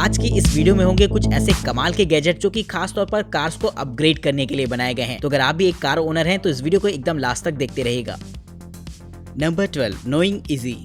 आज की इस वीडियो में होंगे कुछ ऐसे कमाल के गैजेट जो कि खास तौर पर कार्स को अपग्रेड करने के लिए बनाए गए हैं। तो अगर आप भी एक कार ओनर हैं तो इस वीडियो को एकदम लास्ट तक देखते रहिएगा। Number 12, knowing easy.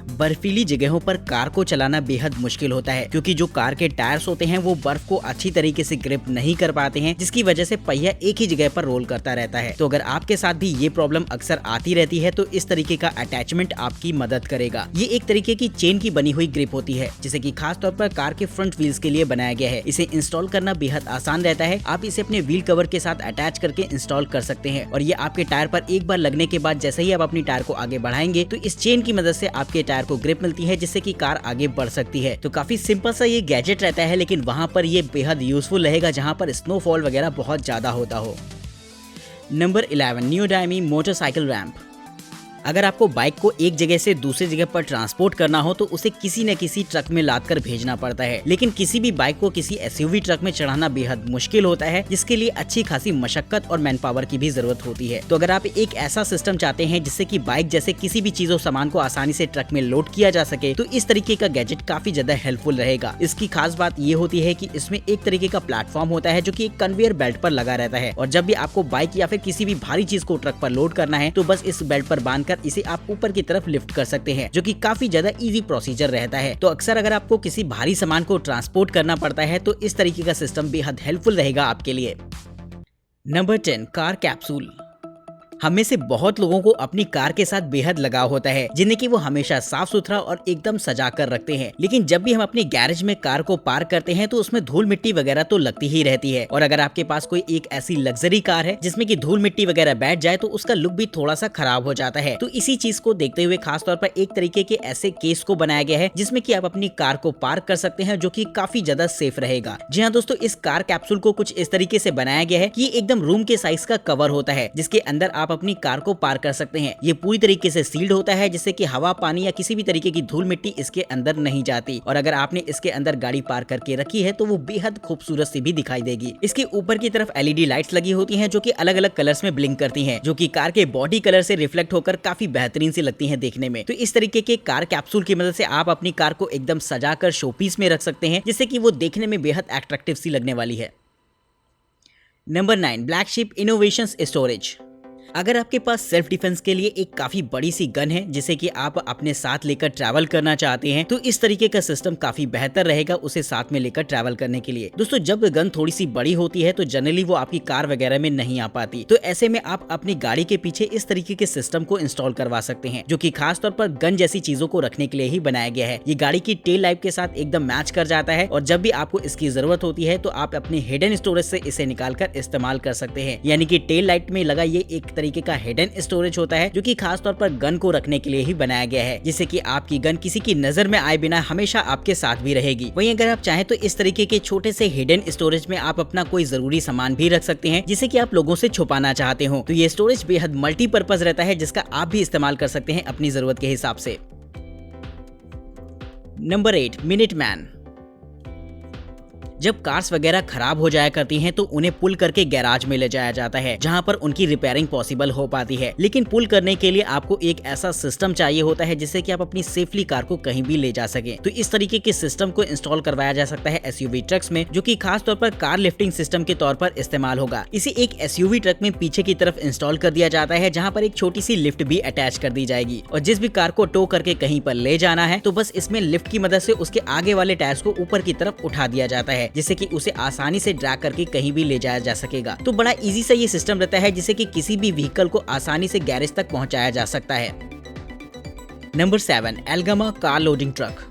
बर्फीली जगहों पर कार को चलाना बेहद मुश्किल होता है क्योंकि जो कार के टायर्स होते हैं वो बर्फ को अच्छी तरीके से ग्रिप नहीं कर पाते हैं, जिसकी वजह से पहिया एक ही जगह पर रोल करता रहता है। तो अगर आपके साथ भी ये प्रॉब्लम अक्सर आती रहती है तो इस तरीके का अटैचमेंट आपकी मदद करेगा। ये एक तरीके की चेन की बनी हुई ग्रिप होती है जिसे कि खास तौर पर कार के फ्रंट व्हील्स के लिए बनाया गया है। इसे इंस्टॉल करना बेहद आसान रहता है। आप इसे अपने व्हील कवर के साथ अटैच करके इंस्टॉल कर सकते हैं और ये आपके टायर पर एक बार लगने के बाद जैसे ही आप अपनी टायर को आगे बढ़ाएंगे तो इस चेन की मदद से आपके टायर को ग्रिप मिलती है जिससे कि कार आगे बढ़ सकती है। तो काफी सिंपल सा ये गैजेट रहता है, लेकिन वहां पर ये बेहद यूजफुल रहेगा जहां पर स्नोफॉल वगैरह बहुत ज्यादा होता हो। नंबर 11, नियोडायमी मोटरसाइकिल रैंप। अगर आपको बाइक को एक जगह से दूसरी जगह पर ट्रांसपोर्ट करना हो तो उसे किसी न किसी ट्रक में लाद कर भेजना पड़ता है, लेकिन किसी भी बाइक को किसी एसयूवी ट्रक में चढ़ाना बेहद मुश्किल होता है, जिसके लिए अच्छी खासी मशक्कत और मैन पावर की भी जरूरत होती है। तो अगर आप एक ऐसा सिस्टम चाहते हैं जिससे कि बाइक जैसे किसी भी चीजों सामान को आसानी से ट्रक में लोड किया जा सके तो इस तरीके का गैजेट काफी ज्यादा हेल्पफुल रहेगा। इसकी खास बात ये होती है कि इसमें एक तरीके का प्लेटफॉर्म होता है जो कि एक कन्वेयर बेल्ट पर लगा रहता है और जब भी आपको बाइक या फिर किसी भी भारी चीज को ट्रक पर लोड करना है तो बस इस बेल्ट पर बांधकर इसे आप ऊपर की तरफ लिफ्ट कर सकते हैं, जो कि काफी ज्यादा इजी प्रोसीजर रहता है। तो अक्सर अगर आपको किसी भारी सामान को ट्रांसपोर्ट करना पड़ता है तो इस तरीके का सिस्टम बेहद हेल्पफुल रहेगा आपके लिए। Number 10, car capsule. हम में से बहुत लोगों को अपनी कार के साथ बेहद लगाव होता है, जिन्हें कि वो हमेशा साफ सुथरा और एकदम सजा कर रखते हैं। लेकिन जब भी हम अपने गैरेज में कार को पार्क करते हैं तो उसमें धूल मिट्टी वगैरह तो लगती ही रहती है और अगर आपके पास कोई एक ऐसी लग्जरी कार है जिसमें कि धूल मिट्टी वगैरह बैठ जाए तो उसका लुक भी थोड़ा सा खराब हो जाता है। तो इसी चीज को देखते हुए खास तौर पर एक तरीके के ऐसे केस को बनाया गया है जिसमें कि आप अपनी कार को पार्क कर सकते हैं, जो कि काफी ज्यादा सेफ रहेगा। जी हाँ दोस्तों, इस कार कैप्सूल को कुछ इस तरीके से बनाया गया है कि एकदम रूम के साइज का कवर होता है जिसके अंदर आप अपनी कार को पार्क कर सकते हैं। ये पूरी तरीके से सील्ड होता है जिससे कि हवा, पानी या किसी भी तरीके की धूल मिट्टी इसके अंदर नहीं जाती और अगर आपने इसके अंदर गाड़ी पार्क करके रखी है तो वो बेहद खूबसूरत सी भी दिखाई देगी। इसके ऊपर की तरफ एलईडी लाइट्स लगी होती हैं जो कि अलग अलग कलर्स में ब्लिंक करती हैं, जो कि कार के बॉडी कलर से रिफ्लेक्ट होकर काफी बेहतरीन सी लगती हैं देखने में। तो इस तरीके के कार कैप्सूल की मदद से आप अपनी कार को एकदम सजाकर शोपीस में रख सकते हैं जिससे कि वो देखने में बेहद अट्रैक्टिव सी लगने वाली है। Number 9, black ship innovations storage. अगर आपके पास सेल्फ डिफेंस के लिए एक काफी बड़ी सी गन है जिसे कि आप अपने साथ लेकर ट्रैवल करना चाहते हैं तो इस तरीके का सिस्टम काफी बेहतर रहेगा उसे साथ में लेकर ट्रैवल करने के लिए। दोस्तों, जब गन थोड़ी सी बड़ी होती है तो जनरली वो आपकी कार वगैरह में नहीं आ पाती, तो ऐसे में आप अपनी गाड़ी के पीछे इस तरीके के सिस्टम को इंस्टॉल करवा सकते हैं जो कि खास तौर पर गन जैसी चीजों को रखने के लिए ही बनाया गया है। ये गाड़ी की टेल लाइट के साथ एकदम मैच कर जाता है और जब भी आपको इसकी जरूरत होती है तो आप अपने हिडन स्टोरेज से इसे निकाल कर इस्तेमाल कर सकते हैं। यानी कि टेल लाइट में लगा ये एक तरीके का हिडन स्टोरेज होता है जो कि खास तौर पर गन को रखने के लिए ही बनाया गया है, जिससे कि आपकी गन किसी की नजर में आए बिना हमेशा आपके साथ भी रहेगी। वहीं अगर आप चाहें तो इस तरीके के छोटे से हिडन स्टोरेज में आप अपना कोई जरूरी सामान भी रख सकते हैं जिसे कि आप लोगों से छुपाना चाहते हो। तो ये स्टोरेज बेहद मल्टीपर्पज रहता है जिसका आप भी इस्तेमाल कर सकते हैं अपनी जरूरत के हिसाब से। Number 8, minute man. जब कार्स वगैरह खराब हो जाया करती हैं तो उन्हें पुल करके गैराज में ले जाया जाता है जहां पर उनकी रिपेयरिंग पॉसिबल हो पाती है, लेकिन पुल करने के लिए आपको एक ऐसा सिस्टम चाहिए होता है जिससे कि आप अपनी सेफली कार को कहीं भी ले जा सके। तो इस तरीके के सिस्टम को इंस्टॉल करवाया जा सकता है एसयूवी ट्रक्स में, जो कि खास तौर पर कार लिफ्टिंग सिस्टम के तौर पर इस्तेमाल होगा। इसे एक एसयूवी ट्रक में पीछे की तरफ इंस्टॉल कर दिया जाता है जहाँ पर एक छोटी सी लिफ्ट भी अटैच कर दी जाएगी और जिस भी कार को टो करके कहीं पर ले जाना है तो बस इसमें लिफ्ट की मदद से उसके आगे वाले टायर्स को ऊपर की तरफ उठा दिया जाता है जिससे कि उसे आसानी से ड्रैग करके कहीं भी ले जाया जा सकेगा। तो बड़ा इजी सा ये सिस्टम रहता है जिससे कि किसी भी व्हीकल को आसानी से गैरेज तक पहुंचाया जा सकता है। Number 7, Algama car loading truck.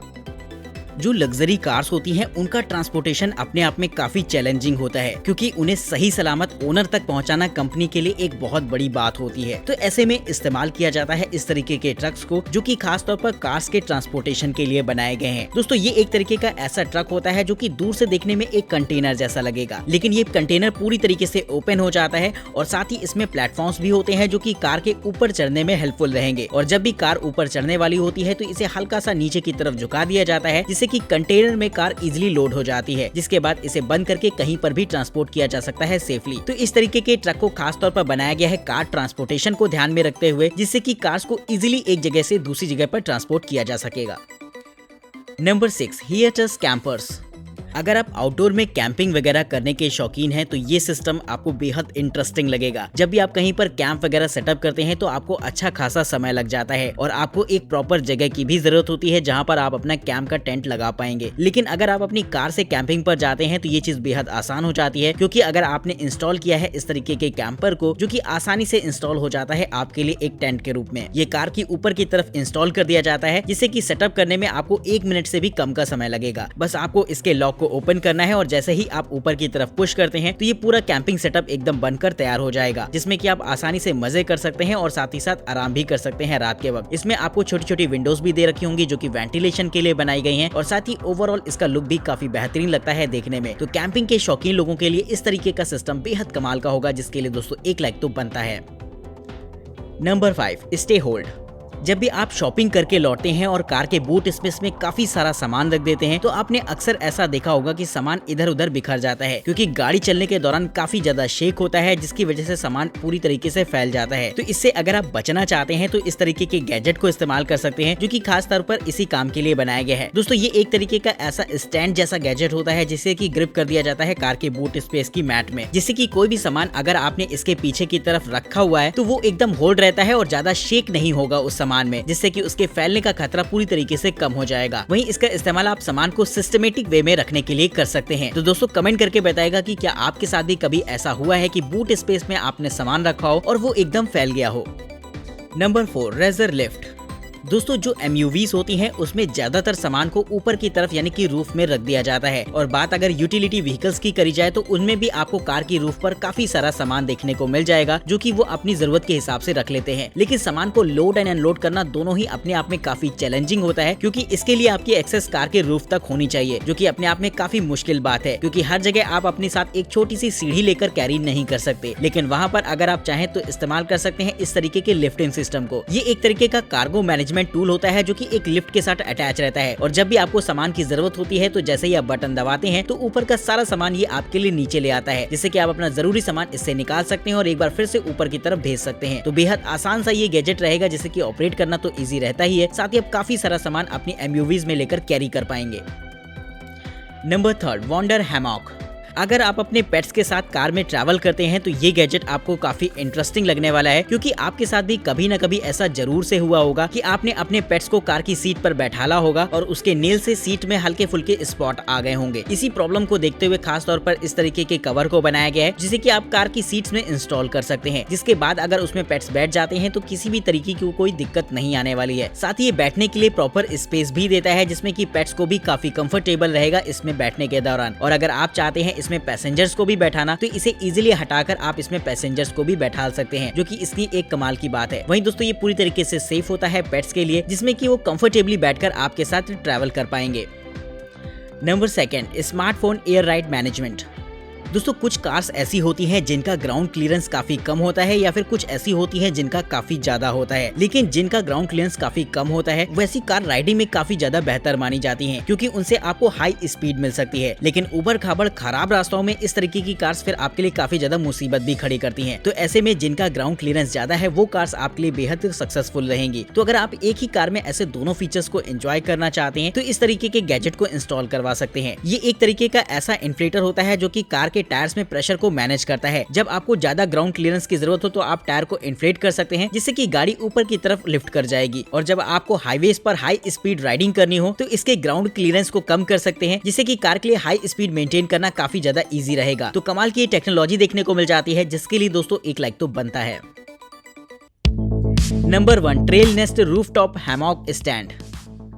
जो लग्जरी कार्स होती हैं उनका ट्रांसपोर्टेशन अपने आप में काफी चैलेंजिंग होता है क्योंकि उन्हें सही सलामत ओनर तक पहुंचाना कंपनी के लिए एक बहुत बड़ी बात होती है। तो ऐसे में इस्तेमाल किया जाता है इस तरीके के ट्रक्स को जो कि खास तौर पर कार्स के ट्रांसपोर्टेशन के लिए बनाए गए हैं। दोस्तों, ये एक तरीके का ऐसा ट्रक होता है जो कि दूर से देखने में एक कंटेनर जैसा लगेगा, लेकिन ये कंटेनर पूरी तरीके से ओपन हो जाता है और साथ ही इसमें प्लेटफॉर्म्स भी होते हैं जो कि कार के ऊपर चढ़ने में हेल्पफुल रहेंगे और जब भी कार ऊपर चढ़ने वाली होती है तो इसे हल्का सा नीचे की तरफ झुका दिया जाता है जिससे कि कंटेनर में कार इजीली लोड हो जाती है, जिसके बाद इसे बंद करके कहीं पर भी ट्रांसपोर्ट किया जा सकता है सेफली। तो इस तरीके के ट्रक को खास तौर पर बनाया गया है कार ट्रांसपोर्टेशन को ध्यान में रखते हुए, जिससे कि कार्स को इजीली एक जगह से दूसरी जगह पर ट्रांसपोर्ट किया जा सकेगा। Number 6 Hiatus campers. अगर आप आउटडोर में कैंपिंग वगैरह करने के शौकीन हैं तो ये सिस्टम आपको बेहद इंटरेस्टिंग लगेगा। जब भी आप कहीं पर कैंप वगैरह सेटअप करते हैं तो आपको अच्छा खासा समय लग जाता है और आपको एक प्रॉपर जगह की भी जरूरत होती है जहां पर आप अपना कैंप का टेंट लगा पाएंगे। लेकिन अगर आप अपनी कार से कैंपिंग पर जाते हैं तो ये चीज बेहद आसान हो जाती है, क्योंकि अगर आपने इंस्टॉल किया है इस तरीके के कैंपर को जो कि आसानी से इंस्टॉल हो जाता है आपके लिए एक टेंट के रूप में, ये कार की ऊपर की तरफ इंस्टॉल कर दिया जाता है, जिससे कि सेटअप करने में आपको 1 मिनट से भी कम का समय लगेगा। बस आपको इसके लॉक को ओपन करना है और जैसे ही आप ऊपर की तरफ पुश करते हैं तो ये पूरा कैंपिंग सेटअप एकदम बनकर तैयार हो जाएगा, जिसमें कि आप आसानी से मजे कर सकते हैं और साथ ही साथ आराम भी कर सकते हैं रात के वक्त। इसमें आपको छोटी छोटी विंडोज भी दे रखी होंगी जो कि वेंटिलेशन के लिए बनाई गई हैं और साथ ही ओवरऑल इसका लुक भी काफी बेहतरीन लगता है देखने में। तो कैंपिंग के शौकीन लोगों के लिए इस तरीके का सिस्टम बेहद कमाल का होगा, जिसके लिए दोस्तों 1 लाइक तो बनता है। Number 5 stay hold. जब भी आप शॉपिंग करके लौटते हैं और कार के बूट स्पेस में काफी सारा सामान रख देते हैं तो आपने अक्सर ऐसा देखा होगा कि सामान इधर उधर बिखर जाता है, क्योंकि गाड़ी चलने के दौरान काफी ज्यादा शेक होता है जिसकी वजह से सामान पूरी तरीके से फैल जाता है। तो इससे अगर आप बचना चाहते हैं तो इस तरीके के गैजेट को इस्तेमाल कर सकते हैं जो कि खास तौर पर इसी काम के लिए बनाया गया है। दोस्तों ये एक तरीके का ऐसा स्टैंड जैसा गैजेट होता है जिससे कि ग्रिप कर दिया जाता है कार के बूट स्पेस की मैट में, जिससे कि कोई भी सामान अगर आपने इसके पीछे की तरफ रखा हुआ है तो वो एकदम होल्ड रहता है और ज्यादा शेक नहीं होगा उस सामान में, जिससे कि उसके फैलने का खतरा पूरी तरीके से कम हो जाएगा। वहीं इसका इस्तेमाल आप सामान को सिस्टमेटिक वे में रखने के लिए कर सकते हैं। तो दोस्तों कमेंट करके बताएगा कि क्या आपके साथ भी कभी ऐसा हुआ है कि बूट स्पेस में आपने सामान रखा हो और वो एकदम फैल गया हो। नंबर 4 रेजर लिफ्ट। दोस्तों जो MUVs होती हैं उसमें ज्यादातर सामान को ऊपर की तरफ यानी कि रूफ में रख दिया जाता है, और बात अगर यूटिलिटी व्हीकल्स की करी जाए तो उनमें भी आपको कार की रूफ पर काफी सारा सामान देखने को मिल जाएगा जो कि वो अपनी जरूरत के हिसाब से रख लेते हैं। लेकिन सामान को लोड एंड अनलोड करना दोनों ही अपने आप में काफी चैलेंजिंग होता है, क्योंकि इसके लिए आपकी एक्सेस कार के रूफ तक होनी चाहिए, जो कि अपने आप में काफी मुश्किल बात है, क्योंकि हर जगह आप अपने साथ एक छोटी सी सीढ़ी लेकर कैरी नहीं कर सकते। लेकिन वहाँ पर अगर आप चाहें तो इस्तेमाल कर सकते हैं इस तरीके के लिफ्टिंग सिस्टम को। ये एक तरीके का कार्गो मैनेजमेंट टूल होता है जो कि एक लिफ्ट के साथ अटैच रहता है, और जब भी आपको सामान की जरूरत होती है तो जैसे ही आप बटन दबाते हैं तो ऊपर का सारा सामान ये आपके लिए नीचे ले आता है, जिससे कि आप अपना जरूरी सामान इससे निकाल सकते हैं और एक बार फिर से ऊपर की तरफ भेज सकते हैं। तो बेहद आसान सा ये गैजेट रहेगा, जिससे कि ऑपरेट करना तो इजी रहता ही है, साथ ही आप काफी सारा सामान अपनी MUVs में लेकर कैरी कर पाएंगे। Number 3 Wonder hammock. अगर आप अपने पेट्स के साथ कार में ट्रैवल करते हैं तो ये गैजेट आपको काफी इंटरेस्टिंग लगने वाला है, क्योंकि आपके साथ भी कभी न कभी ऐसा जरूर से हुआ होगा कि आपने अपने पेट्स को कार की सीट पर बैठाला होगा और उसके नेल से सीट में हल्के फुल्के स्पॉट आ गए होंगे। इसी प्रॉब्लम को देखते हुए खास तौर पर इस तरीके के कवर को बनाया गया है जिसे कि आप कार की सीट्स में इंस्टॉल कर सकते हैं, जिसके बाद अगर उसमें पेट्स बैठ जाते हैं तो किसी भी तरीके की कोई दिक्कत नहीं आने वाली है। साथ ही ये बैठने के लिए प्रॉपर स्पेस भी देता है, जिसमें कि पेट्स को भी काफी कंफर्टेबल रहेगा इसमें बैठने के दौरान। और अगर आप चाहते हैं इसमें पैसेंजर्स को भी बैठाना तो इसे इजीली हटाकर आप इसमें पैसेंजर्स को भी बैठा सकते हैं, जो कि इसकी एक कमाल की बात है। वहीं दोस्तों ये पूरी तरीके से सेफ होता है पेट्स के लिए, जिसमें कि वो कंफर्टेबली बैठकर आपके साथ ट्रैवल कर पाएंगे। Number 2 smartphone air ride management. दोस्तों कुछ कार्स ऐसी होती हैं जिनका ग्राउंड क्लियरेंस काफी कम होता है, या फिर कुछ ऐसी होती हैं जिनका काफी ज्यादा होता है। लेकिन जिनका ग्राउंड क्लियरेंस काफी कम होता है वैसी कार राइडिंग में काफी ज्यादा बेहतर मानी जाती हैं, क्योंकि उनसे आपको हाई स्पीड मिल सकती है। लेकिन उबड़ खाबड़ खराब रास्तों में इस तरीके की कार्स फिर आपके लिए काफी ज्यादा मुसीबत भी खड़ी करती है। तो ऐसे में जिनका ग्राउंड क्लियरेंस ज्यादा है वो कार्स आपके लिए बेहद सक्सेसफुल रहेंगी। तो अगर आप एक ही कार में ऐसे दोनों फीचर्स को एंजॉय करना चाहते हैं तो इस तरीके के गैजेट को इंस्टॉल करवा सकते हैं। ये एक तरीके का ऐसा इन्फ्लेटर होता है जो कि कार के टायर्स में प्रेशर को मैनेज करता है। जब आपको ज्यादा ग्राउंड क्लियरेंस की जरूरत हो तो आप टायर को इन्फ्लेट कर सकते हैं, जिससे कि गाड़ी ऊपर की तरफ लिफ्ट कर जाएगी। और जब आपको हाईवेज पर हाई स्पीड राइडिंग करनी हो तो इसके ग्राउंड क्लियरेंस को कम कर सकते हैं, जिससे कि कार के लिए हाई स्पीड मेंटेन करना काफी ज्यादा इजी रहेगा। तो कमाल की टेक्नोलॉजी देखने को मिल जाती है, जिसके लिए दोस्तों 1 लाइक तो बनता है। Number 1 trail nest rooftop hammock stand.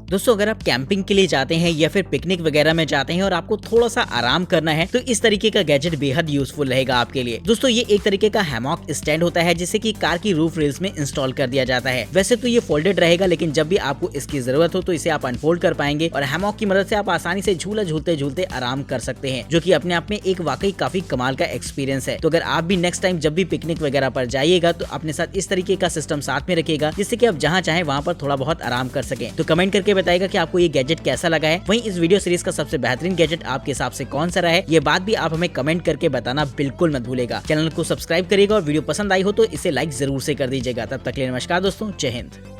दोस्तों अगर आप कैंपिंग के लिए जाते हैं या फिर पिकनिक वगैरह में जाते हैं और आपको थोड़ा सा आराम करना है तो इस तरीके का गैजेट बेहद यूजफुल रहेगा आपके लिए। दोस्तों ये एक तरीके का हैमॉक स्टैंड होता है जिसे कि कार की रूफ रेल्स में इंस्टॉल कर दिया जाता है। वैसे तो ये फोल्डेड रहेगा, लेकिन जब भी आपको इसकी जरूरत हो तो इसे आप अनफोल्ड कर पाएंगे और हैमॉक की मदद से आप आसानी से झूला झूलते झूलते आराम कर सकते हैं, जो कि अपने आप में एक वाकई काफी कमाल का एक्सपीरियंस है। तो अगर आप भी नेक्स्ट टाइम जब भी पिकनिक वगैरह पर जाइएगा तो अपने साथ इस तरीके का सिस्टम साथ में रखिएगा, जिससे कि आप जहाँ चाहें वहाँ पर थोड़ा बहुत आराम कर सकें। तो कमेंट करके बताइएगा कि आपको ये गैजेट कैसा लगा है। वहीं इस वीडियो सीरीज का सबसे बेहतरीन गैजेट आपके हिसाब से कौन सा रहा है, ये बात भी आप हमें कमेंट करके बताना बिल्कुल मत भूलेगा। चैनल को सब्सक्राइब करिएगा और वीडियो पसंद आई हो तो इसे लाइक जरूर से कर दीजिएगा। तब तक के लिए नमस्कार दोस्तों, जय हिंद।